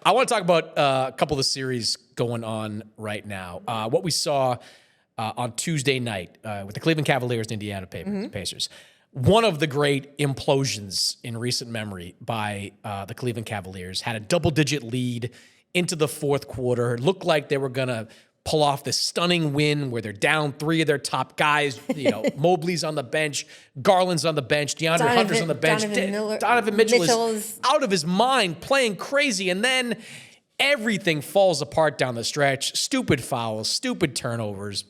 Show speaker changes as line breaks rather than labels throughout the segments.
I want to talk about a couple of the series going on right now. What we saw on Tuesday night with the Cleveland Cavaliers and Indiana Pacers. One of the great implosions in recent memory by the Cleveland Cavaliers. Had a double-digit lead into the fourth quarter. It looked like they were going to pull off this stunning win where they're down three of their top guys. You know, Mobley's on the bench, Garland's on the bench, DeAndre Hunter's on the bench. Donovan Mitchell is out of his mind, playing crazy. And then everything falls apart down the stretch. Stupid fouls, stupid turnovers,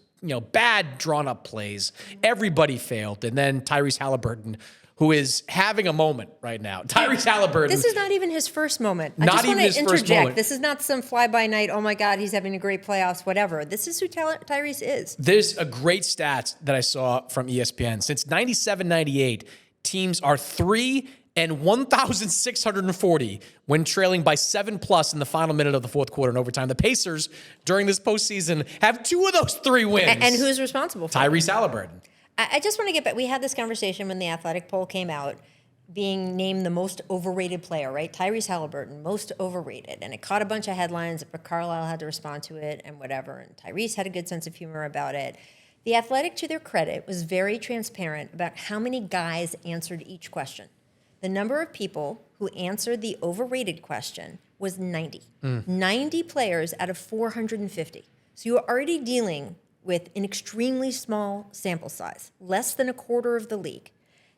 bad drawn-up plays. Everybody failed. And then Tyrese Haliburton, who is having a moment right now. Tyrese Haliburton.
This is not even his first moment. I just want to interject. This is not some fly-by-night, oh my God, he's having a great playoffs, whatever. This is who Tyrese is.
There's a great stat that I saw from ESPN. Since 97-98, teams are 3 and 1,640 when trailing by 7+ in the final minute of the fourth quarter in overtime. The Pacers, during this postseason, have 2 of those 3 wins.
And who's responsible for
Tyrese Haliburton.
I just want to get back. We had this conversation when the Athletic poll came out, being named the most overrated player, right? Tyrese Haliburton, most overrated. And it caught a bunch of headlines, but Carlisle had to respond to it and whatever. And Tyrese had a good sense of humor about it. The Athletic, to their credit, was very transparent about how many guys answered each question. The number of people who answered the overrated question was 90. 90 players out of 450. So you're already dealing with an extremely small sample size, less than a quarter of the league.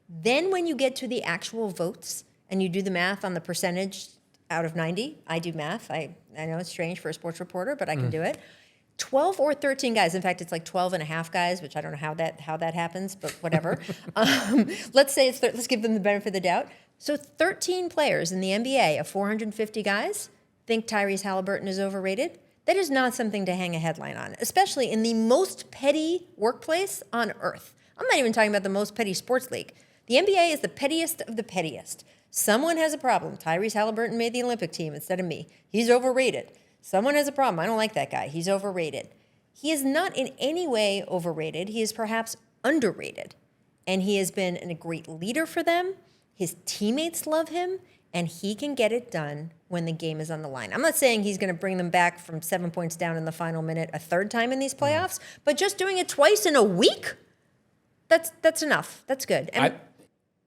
Then when you get to the actual votes and you do the math on the percentage out of 90, I do math. I know it's strange for a sports reporter, but I can do it. 12 or 13 guys. In fact, it's like 12 and a half guys, which I don't know how that happens, but whatever. Let's say let's give them the benefit of the doubt. So 13 players in the NBA of 450 guys think Tyrese Haliburton is overrated. That is not something to hang a headline on, especially in the most petty workplace on earth. I'm not even talking about the most petty sports league. The NBA is the pettiest of the pettiest. Someone has a problem. Tyrese Haliburton made the Olympic team instead of me. He's overrated. Someone has a problem. I don't like that guy. He's overrated. He is not in any way overrated. He is perhaps underrated. And he has been a great leader for them. His teammates love him. And he can get it done when the game is on the line. I'm not saying he's going to bring them back from 7 points down in the final minute a third time in these playoffs, but just doing it twice in a week, that's enough. That's good. And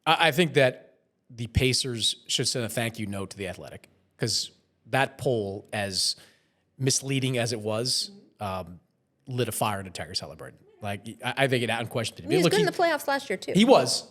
I think that the Pacers should send a thank you note to the Athletic, because that poll, as misleading as it was, lit a fire into Tyrese Haliburton. Like, I think it unquestionably.
He was good in the playoffs last year too.
He was.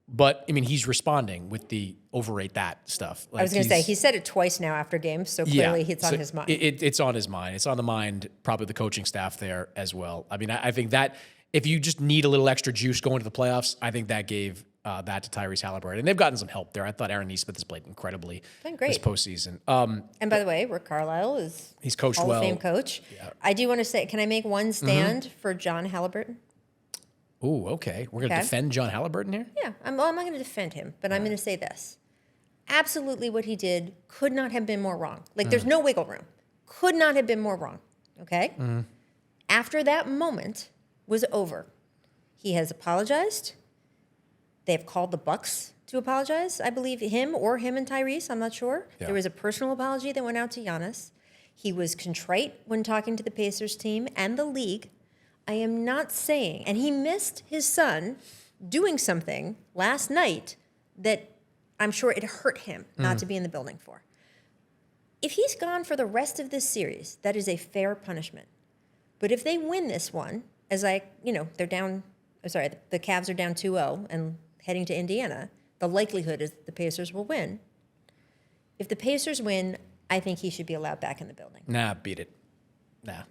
But, I mean, he's responding with the overrate that stuff. Like,
I was going to say, he said it twice now after games, so clearly it's on his mind.
It's on his mind. It's on the mind, probably the coaching staff there as well. I mean, I think that if you just need a little extra juice going to the playoffs, I think that gave that to Tyrese Haliburton. And they've gotten some help there. I thought Aaron Nesmith has played incredibly this postseason.
And by the way, Rick Carlisle
he's coached
Hall
well.
of Fame coach. Yeah. I do want to say, can I make one stand for John Haliburton?
Ooh, okay. We're going to defend John Haliburton here?
Yeah. I'm not going to defend him, but I'm going to say this. Absolutely what he did could not have been more wrong. Like, there's no wiggle room. Could not have been more wrong, okay? After that moment was over, he has apologized. They've called the Bucks to apologize. I believe him and Tyrese, I'm not sure. Yeah. There was a personal apology that went out to Giannis. He was contrite when talking to the Pacers team and the league. I am not saying, and he missed his son doing something last night that I'm sure it hurt him not to be in the building for. If he's gone for the rest of this series, that is a fair punishment. But if they win this one, they're down, the Cavs are down 2-0 and heading to Indiana, the likelihood is the Pacers will win. If the Pacers win, I think he should be allowed back in the building.
Nah, beat it. Nah.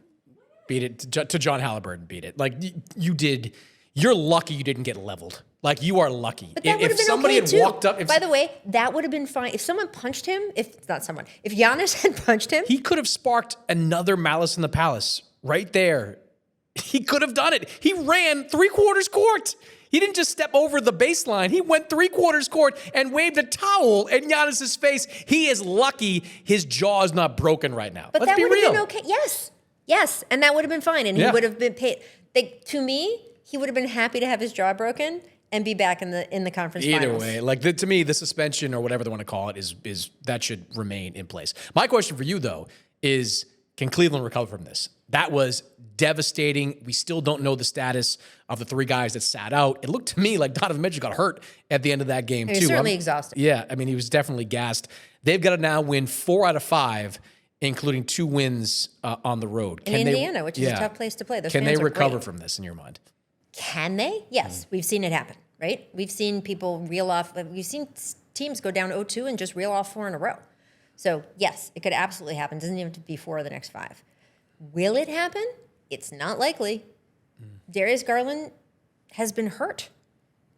Beat it to John Haliburton. Beat it. Like, you did. You're lucky you didn't get leveled. Like, you are lucky.
But that would have been
somebody
okay
had walked up.
By the way, that would have been fine. If someone punched him, if Giannis had punched him,
he could have sparked another Malice in the Palace right there. He could have done it. He ran 3/4 court. He didn't just step over the baseline. He went 3/4 court and waved a towel in Giannis's face. He is lucky his jaw is not broken right now.
But
Let's be real.
That would have been okay. Yes, and that would have been fine, and he would have been paid. To me, he would have been happy to have his jaw broken, and be back in the conference
Either
finals.
way, like to me, the suspension or whatever they want to call it is that should remain in place. My question for you though is, can Cleveland recover from this? That was devastating. We still don't know the status of the 3 guys that sat out. It looked to me like Donovan Mitchell got hurt at the end of that game too.
He was certainly exhausted.
Yeah, I mean, he was definitely gassed. They've got to now win 4 out of 5, including 2 wins on the road.
In Indiana, which is a tough place to play. Those
Can
fans
they
are
recover
great.
from this in your mind?
Can they? Yes. We've seen it happen, right? We've seen people reel off. We've seen teams go down 0-2 and just reel off 4 in a row. So, yes, it could absolutely happen. It doesn't even have to be 4 of the next 5. Will it happen? It's not likely. Darius Garland has been hurt.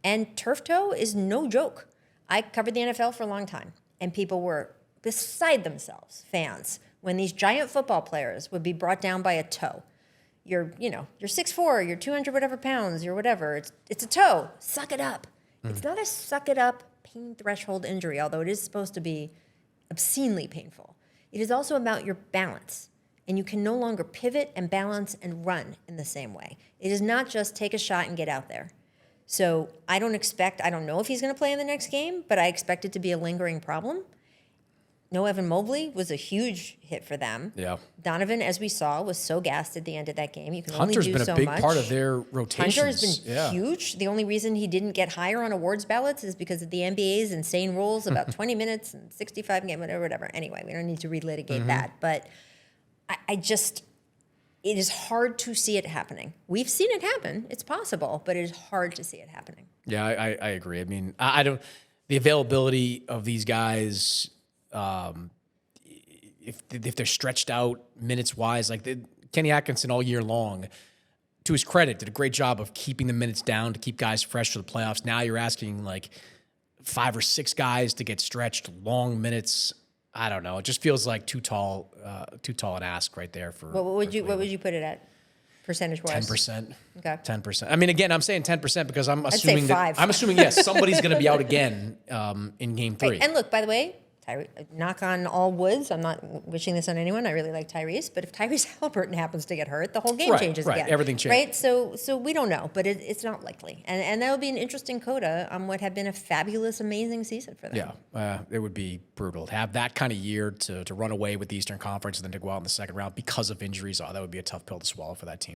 And turf toe is no joke. I covered the NFL for a long time, and people were beside themselves, fans, when these giant football players would be brought down by a toe. You're 6'4", you're 200 whatever pounds, you're whatever. It's a toe. Suck it up. It's not a suck it up pain threshold injury, although it is supposed to be obscenely painful. It is also about your balance. And you can no longer pivot and balance and run in the same way. It is not just take a shot and get out there. So I don't know if he's going to play in the next game, but I expect it to be a lingering problem. No Evan Mobley was a huge hit for them.
Yeah.
Donovan, as we saw, was so gassed at the end of that game. You can
Hunter's
only do
been
so
a big
much.
part of their rotations.
Hunter has been huge. The only reason he didn't get higher on awards ballots is because of the NBA's insane rules about 20 minutes and 65 game, whatever. Anyway, we don't need to relitigate that. But it is hard to see it happening. We've seen it happen. It's possible, but it is hard to see it happening.
Yeah, I agree. I mean, I don't. The availability of these guys, if they're stretched out minutes wise, like Kenny Atkinson all year long, to his credit, did a great job of keeping the minutes down to keep guys fresh for the playoffs. Now you're asking like 5 or 6 guys to get stretched long minutes. I don't know. It just feels like too tall an ask right there for.
What would you put it at, percentage wise?
10%.
Okay.
10%. I mean, again, I'm saying 10% because I'm
I'd say
assuming
5.
I'm assuming yes, somebody's going to be out again in Game 3.
Right. And look, by the way, knock on all woods. I'm not wishing this on anyone. I really like Tyrese, but if Tyrese Haliburton happens to get hurt, the whole game changes again.
Everything changes.
Right. So we don't know, but it's not likely, and that'll be an interesting coda on what had been a fabulous, amazing season for them.
Yeah, it would be brutal to have that kind of year to run away with the Eastern Conference and then to go out in the second round because of injuries. Oh, that would be a tough pill to swallow for that team.